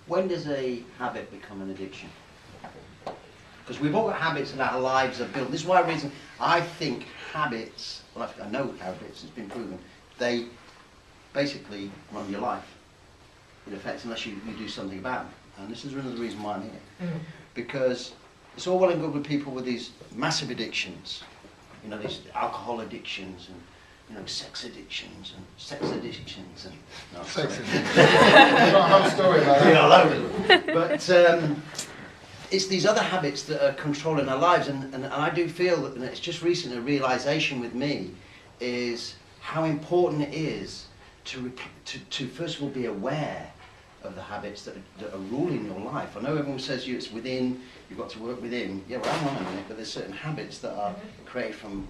When does a habit become an addiction? Because we've all got habits and our lives are built. This is why reason I think habits, well I know habits, it's been proven, they basically run your life. In effect, unless you do something about them. And this is another reason why I'm here. Mm. Because it's all well and good with people with these massive addictions. You know, these alcohol addictions and, you know, sex addictions and no, Sex addictions. I've got a whole story about that. yeah, all over them. But it's these other habits that are controlling our lives, and I do feel that, and it's just recent a realization with me, is how important it is to first of all be aware of the habits that are ruling your life. I know everyone says it's within, you've got to work within. Yeah, well, hang on a minute, but there's certain habits that are created from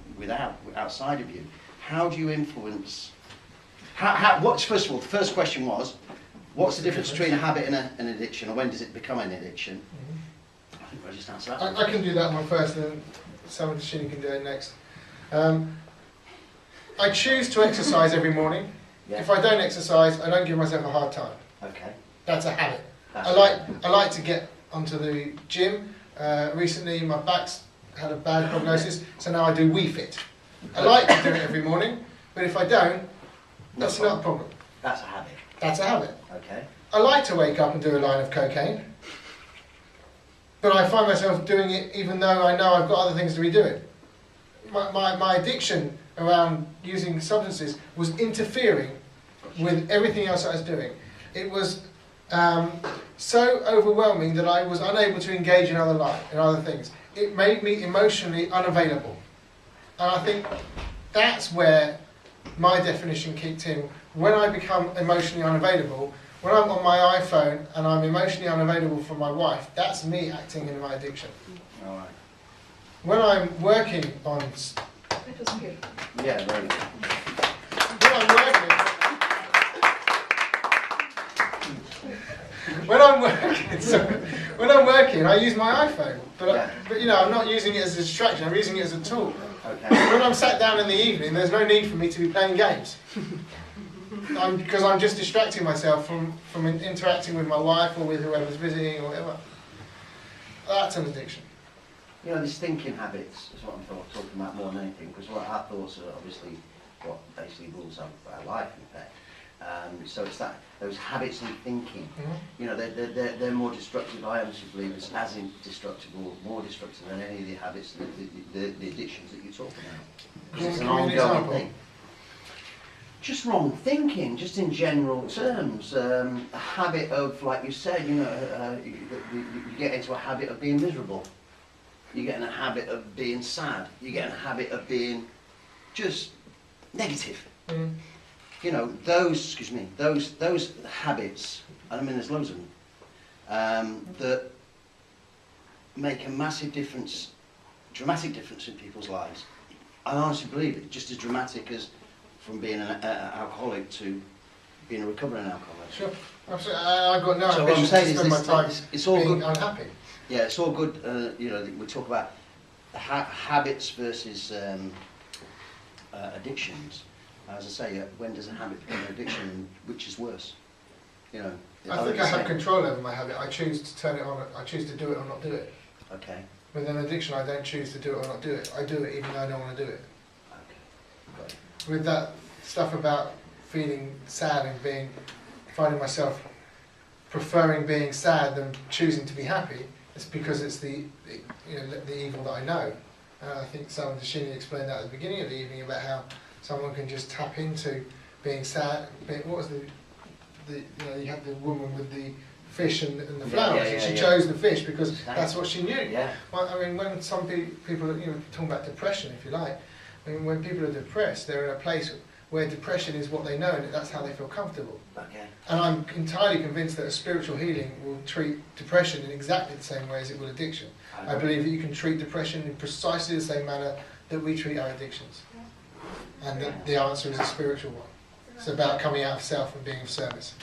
outside of you. How do you influence? What's first of all? The first question was, what's the difference between a habit and an addiction, or when does it become an addiction? I think I'll just answer that. I can do that one first, and then Sam and Shini can do it next. I choose to exercise every morning. Yeah. If I don't exercise, I don't give myself a hard time. Okay. That's a habit. That's I like to get onto the gym. Recently, my back's had a bad prognosis, so now I do Wii Fit. I like to do it every morning, but if I don't, that's not a problem. That's a habit. That's a habit. Okay. I like to wake up and do a line of cocaine, but I find myself doing it even though I know I've got other things to be doing. My addiction around using substances was interfering with everything else I was doing. It was so overwhelming that I was unable to engage in other things. It made me emotionally unavailable. And I think that's where my definition kicked in. When I become emotionally unavailable, when I'm on my iPhone and I'm emotionally unavailable from my wife, that's me acting in my addiction. All right. When I'm working on... It was good. Yeah, very good. When I'm working, I use my iPhone, Yeah. but you know, I'm not using it as a distraction. I'm using it as a tool. Okay. When I'm sat down in the evening, there's no need for me to be playing games, because I'm just distracting myself from interacting with my wife or with whoever's visiting or whatever. That's an addiction. You know, these thinking habits is what I'm talking about more than anything, because what our thoughts are obviously what basically rules our life, in fact. So it's those habits and thinking. Mm-hmm. You know, they're more destructive. I honestly believe it's as destructive or more destructive than any of the habits, the addictions that you talk about. Because it's an ongoing thing. Just wrong thinking, just in general terms. A habit of, like you said, you know, you get into a habit of being miserable. You get in a habit of being sad. You get in a habit of being just negative. Mm. You know, those habits, and I mean there's loads of them, that make a massive difference, dramatic difference in people's lives. I honestly believe it, just as dramatic as from being an alcoholic to being a recovering alcoholic. Sure, absolutely. I've got no So what I'm ambition saying to is spend my time it's all being good. unhappy. Yeah, it's all good, you know, we talk about habits versus addictions. As I say, when does a habit become an addiction, which is worse? You know, I think I have control over my habit. I choose to turn it on, I choose to do it or not do it. Okay. With an addiction, I don't choose to do it or not do it. I do it even though I don't want to do it. Okay. Got it. With that stuff about feeling sad and finding myself preferring being sad than choosing to be happy, it's because it's the evil that I know. And I think Sam Dashini explained that at the beginning of the evening about how someone can just tap into being sad. What was you had the woman with the fish and the flowers, and she chose the fish because that's what she knew. Yeah. Well, I mean, when some people, talking about depression, if you like, I mean, when people are depressed, they're in a place where depression is what they know, and that's how they feel comfortable. Okay. And I'm entirely convinced that a spiritual healing will treat depression in exactly the same way as it will addiction. I believe that you can treat depression in precisely the same manner that we treat our addictions. And the answer is a spiritual one. It's about coming out of self and being of service.